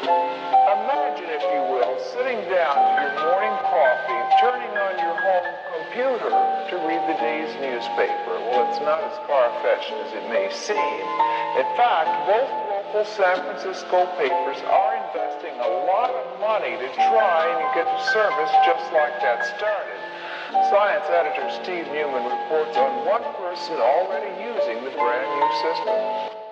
Imagine, if you will, sitting down to your morning coffee, turning on your home computer to read the day's newspaper. Well, it's not as far-fetched as it may seem. In fact, both local San Francisco papers are investing a lot of money to try and get a service just like that started. Science editor Steve Newman reports on one person already using the brand new system.